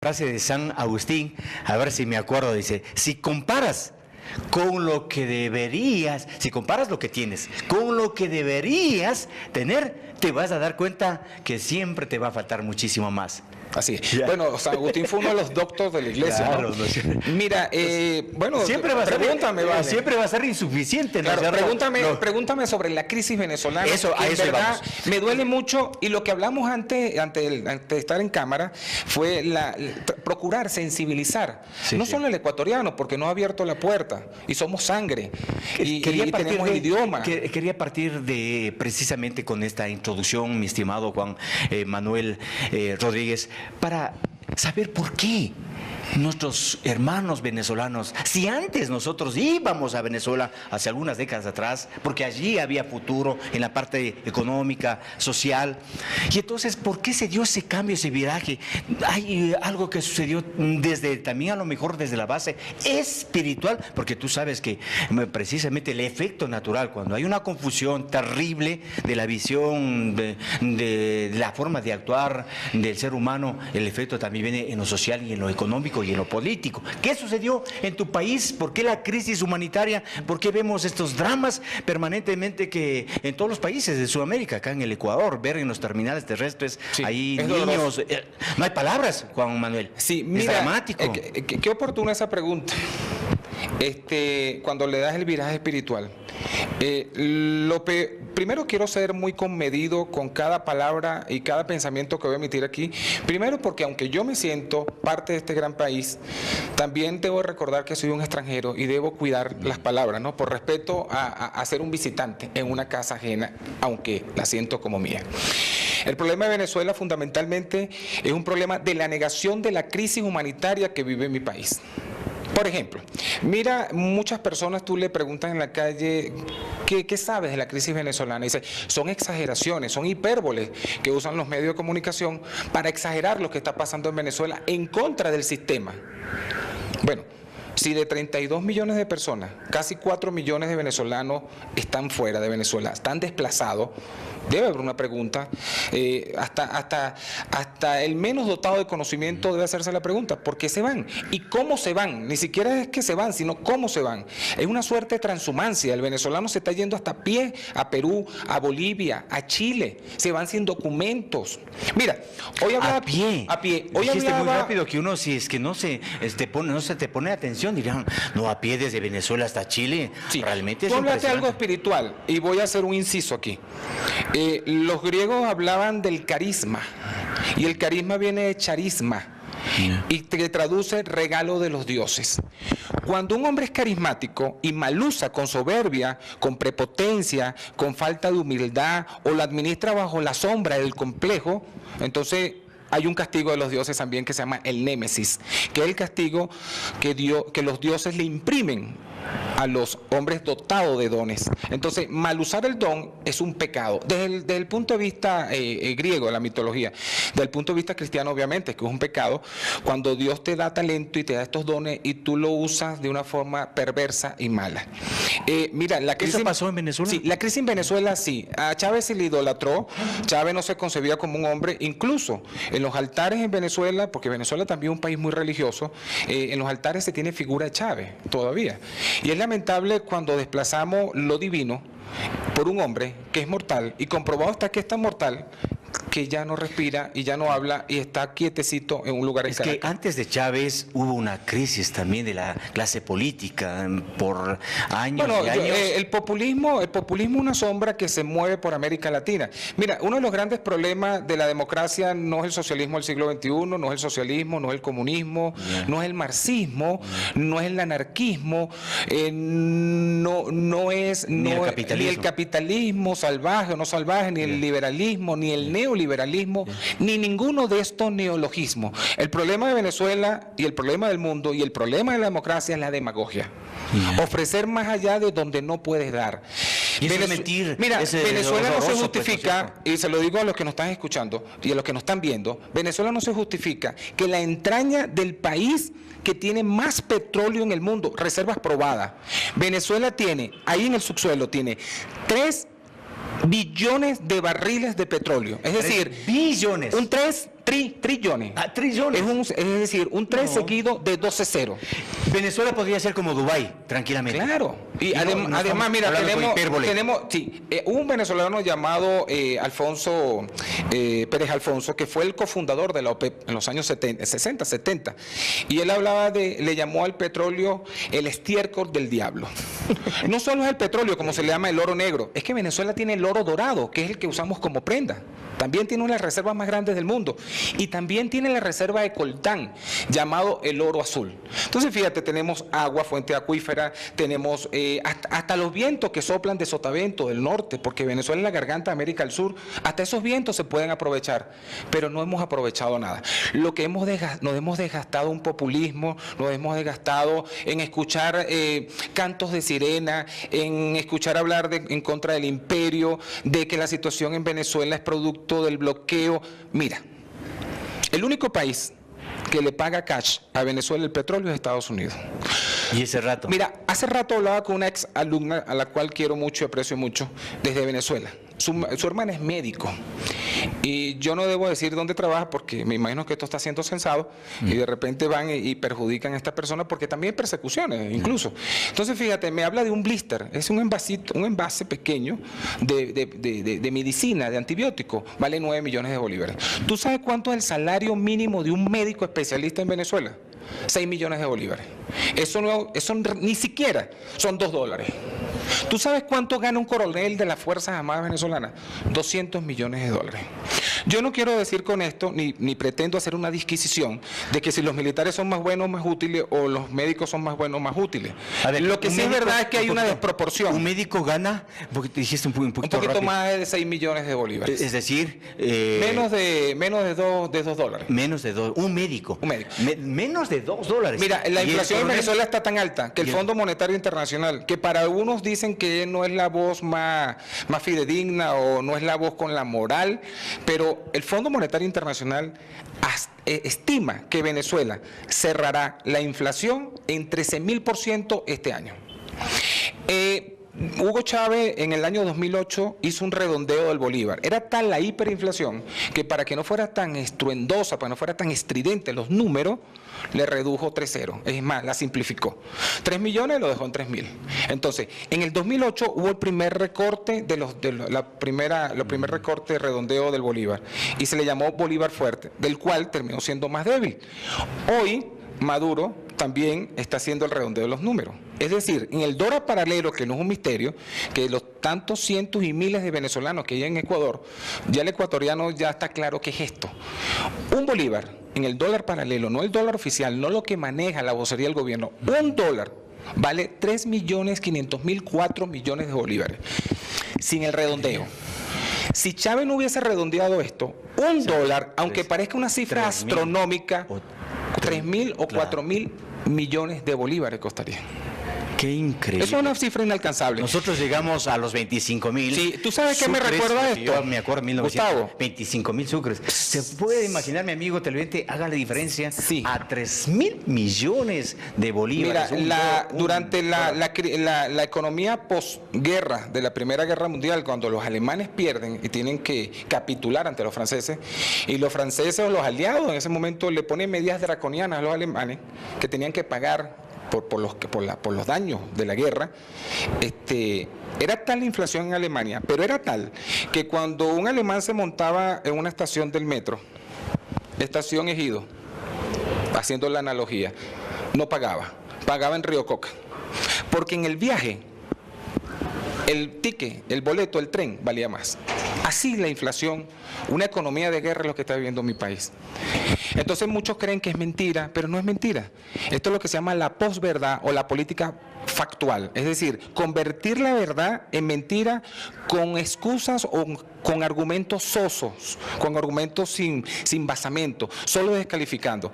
Frase de San Agustín, a ver si me acuerdo, dice, si comparas con lo que deberías, si comparas lo que tienes con lo que deberías tener, te vas a dar cuenta que siempre te va a faltar muchísimo más. Así es. Bueno, San Agustín fue uno de los doctos de la iglesia, claro, ¿no? Mira, bueno, siempre va a pregúntame, ser, vale. Siempre va a ser insuficiente, ¿no? Claro, pregúntame sobre la crisis venezolana. Eso, a en eso verdad vamos. me duele mucho, y lo que hablamos antes de estar en cámara fue procurar sensibilizar, sí, no sí. solo el ecuatoriano, porque no ha abierto la puerta y somos sangre y tenemos el idioma. Quería partir de precisamente con esta introducción, mi estimado Juan Manuel Rodríguez, para saber por qué nuestros hermanos venezolanos, si antes nosotros íbamos a Venezuela hace algunas décadas atrás, porque allí había futuro en la parte económica, social, y entonces, ¿por qué se dio ese cambio, ese viraje? Hay algo que sucedió desde, también a lo mejor desde la base espiritual, porque tú sabes que precisamente el efecto natural, cuando hay una confusión terrible de la visión, de la forma de actuar del ser humano, el efecto también viene en lo social y en lo económico y en lo político. ¿Qué sucedió en tu país? ¿Por qué la crisis humanitaria? ¿Por qué vemos estos dramas permanentemente que en todos los países de Sudamérica, acá en el Ecuador, ver en los terminales terrestres, sí, hay niños, doloroso. No hay palabras, Juan Manuel. Sí, mira, es dramático. Qué oportuna esa pregunta. Cuando le das el viraje espiritual, primero quiero ser muy comedido con cada palabra y cada pensamiento que voy a emitir aquí. Primero porque aunque yo me siento parte de este gran país, también debo recordar que soy un extranjero y debo cuidar las palabras, ¿no? Por respeto a ser un visitante en una casa ajena, aunque la siento como mía. El problema de Venezuela fundamentalmente es un problema de la negación de la crisis humanitaria que vive mi país. Por ejemplo, mira, muchas personas tú le preguntas en la calle, ¿qué sabes de la crisis venezolana? Y dice, son exageraciones, son hipérboles que usan los medios de comunicación para exagerar lo que está pasando en Venezuela en contra del sistema. Bueno, si de 32 millones de personas, casi 4 millones de venezolanos están fuera de Venezuela, están desplazados, debe haber una pregunta. Hasta el menos dotado de conocimiento debe hacerse la pregunta, ¿por qué se van? ¿Y cómo se van? Ni siquiera es que se van, sino cómo se van. Es una suerte de transhumancia. El venezolano se está yendo hasta a pie a Perú, a Bolivia, a Chile. Se van sin documentos. Mira, hoy hablaba... A pie. Hoy dijiste hablaba, muy rápido que uno, si es que no se te pone atención, dirían, no, a pie desde Venezuela hasta Chile. Sí. Realmente es tú hablaste de algo impresionante. espiritual, y voy a hacer un inciso aquí. Los griegos hablaban del carisma, y el carisma viene de charisma, y que traduce regalo de los dioses. Cuando un hombre es carismático y mal usa con soberbia, con prepotencia, con falta de humildad, o la administra bajo la sombra del complejo, entonces hay un castigo de los dioses también que se llama el némesis, que es el castigo que los dioses le imprimen a los hombres dotados de dones. Entonces, mal usar el don es un pecado. Desde el punto de vista griego de la mitología, desde el punto de vista cristiano, obviamente, que es un pecado, cuando Dios te da talento y te da estos dones y tú lo usas de una forma perversa y mala. Mira, la crisis... ¿Eso pasó en Venezuela? Sí, la crisis en Venezuela sí. A Chávez se le idolatró. Chávez no se concebía como un hombre. Incluso en los altares en Venezuela, porque Venezuela también es un país muy religioso, en los altares se tiene figura de Chávez todavía. Y es lamentable cuando desplazamos lo divino por un hombre que es mortal, y comprobado está que es tan mortal que ya no respira y ya no habla y está quietecito en un lugar en Caracas. Es que antes de Chávez hubo una crisis también de la clase política por años y años. El populismo es una sombra que se mueve por América Latina. Mira, uno de los grandes problemas de la democracia no es el socialismo del siglo XXI, no es el socialismo, no es el comunismo, no es el marxismo, no es el anarquismo, no es Ni el ni el capitalismo salvaje o no salvaje, ni el liberalismo, ni el neoliberalismo, ni ninguno de estos neologismos. El problema de Venezuela y el problema del mundo y el problema de la democracia es la demagogia. Ofrecer más allá de donde no puedes dar. Y eso es mentir. Mira, Venezuela no se justifica, pues, y se lo digo a los que nos están escuchando y a los que nos están viendo, Venezuela no se justifica que la entraña del país que tiene más petróleo en el mundo, reservas probadas. Venezuela tiene, ahí en el subsuelo, tiene 3 billones de barriles de petróleo. Es decir, billones. Un 3 trillones. Trillones. Es decir, un 3 seguido de 12-0. Venezuela podría ser como Dubái, tranquilamente. Claro. Y además, mira, hubo un venezolano llamado Alfonso Pérez Alfonso, que fue el cofundador de la OPEP en los años 60, 70. Y él le llamó al petróleo el estiércol del diablo. No solo es el petróleo, como se le llama el oro negro, es que Venezuela tiene el oro dorado, que es el que usamos como prenda. También tiene una de las reservas más grandes del mundo. Y también tiene la reserva de coltán, llamado el oro azul. Entonces, fíjate, tenemos agua, fuente acuífera, tenemos hasta los vientos que soplan de sotavento del norte, porque Venezuela es la garganta de América del Sur, hasta esos vientos se pueden aprovechar, pero no hemos aprovechado nada. Lo que nos hemos desgastado un populismo, nos hemos desgastado en escuchar cantos de sirena, en escuchar hablar en contra del imperio, de que la situación en Venezuela es producto del bloqueo. Mira, el único país que le paga cash a Venezuela el petróleo es Estados Unidos. ¿Y ese rato? Mira, hace rato hablaba con una ex alumna a la cual quiero mucho y aprecio mucho, desde Venezuela. Su hermana es médico y yo no debo decir dónde trabaja porque me imagino que esto está siendo censado y de repente van y perjudican a esta persona porque también hay persecuciones incluso. Entonces, fíjate, me habla de un blister, es un envase pequeño de medicina, de antibiótico, vale 9 millones de bolívares. ¿Tú sabes cuánto es el salario mínimo de un médico especialista en Venezuela? 6 millones de bolívares. Eso ni siquiera son $2. ¿Tú sabes cuánto gana un coronel de las Fuerzas Armadas venezolanas? 200 millones de dólares. Yo no quiero decir con esto, ni pretendo hacer una disquisición de que si los militares son más buenos, más útiles, o los médicos son más buenos, más útiles. Ver, lo que sí es verdad es que hay una desproporción. Un médico gana, porque te dijiste un poquito rápido, más de 6 millones de bolívares. Es decir, menos de $2. Menos de $2. Un médico. Menos de $2. Mira, la inflación en Venezuela está tan alta que el Fondo Monetario Internacional, que para algunos dicen que no es la voz más fidedigna o no es la voz con la moral, pero el Fondo Monetario Internacional estima que Venezuela cerrará la inflación en 13.000% este año. Hugo Chávez en el año 2008 hizo un redondeo del bolívar. Era tal la hiperinflación que para que no fuera tan estruendosa, para que no fuera tan estridente los números, le redujo 3 ceros. Es más, la simplificó. 3 millones lo dejó en 3.000. Entonces, en el 2008 hubo el primer recorte los primer recorte de redondeo del bolívar y se le llamó Bolívar Fuerte, del cual terminó siendo más débil. Hoy Maduro también está haciendo el redondeo de los números. Es decir, en el dólar paralelo, que no es un misterio, que los tantos cientos y miles de venezolanos que hay en Ecuador, ya el ecuatoriano ya está claro qué es esto. Un bolívar en el dólar paralelo, no el dólar oficial, no lo que maneja la vocería del gobierno, un dólar vale 3.500.000, 4 millones de bolívares, sin el redondeo. Si Chávez no hubiese redondeado esto, un dólar, aunque parezca una cifra astronómica, 3.000 o 4.000 millones de bolívares costaría. Qué increíble. Eso es una cifra inalcanzable. Nosotros llegamos a los 25.000. Sí, ¿tú sabes qué me recuerda esto? Yo me acuerdo, 25.000 sucres. Se puede imaginar, mi amigo televidente, haga la diferencia a 3.000 millones de bolívares. Mira, durante la economía posguerra de la Primera Guerra Mundial, cuando los alemanes pierden y tienen que capitular ante los franceses, y los franceses o los aliados en ese momento le ponen medidas draconianas a los alemanes que tenían que pagar por los daños de la guerra, era tal la inflación en Alemania, pero era tal que cuando un alemán se montaba en una estación del metro, estación Ejido, haciendo la analogía, no pagaba en Río Coca, porque en el viaje el ticket, el boleto, el tren valía más. Así la inflación, una economía de guerra es lo que está viviendo mi país. Entonces muchos creen que es mentira, pero no es mentira. Esto es lo que se llama la posverdad o la política factual, es decir, convertir la verdad en mentira con excusas o con argumentos sosos, con argumentos sin basamento, solo descalificando.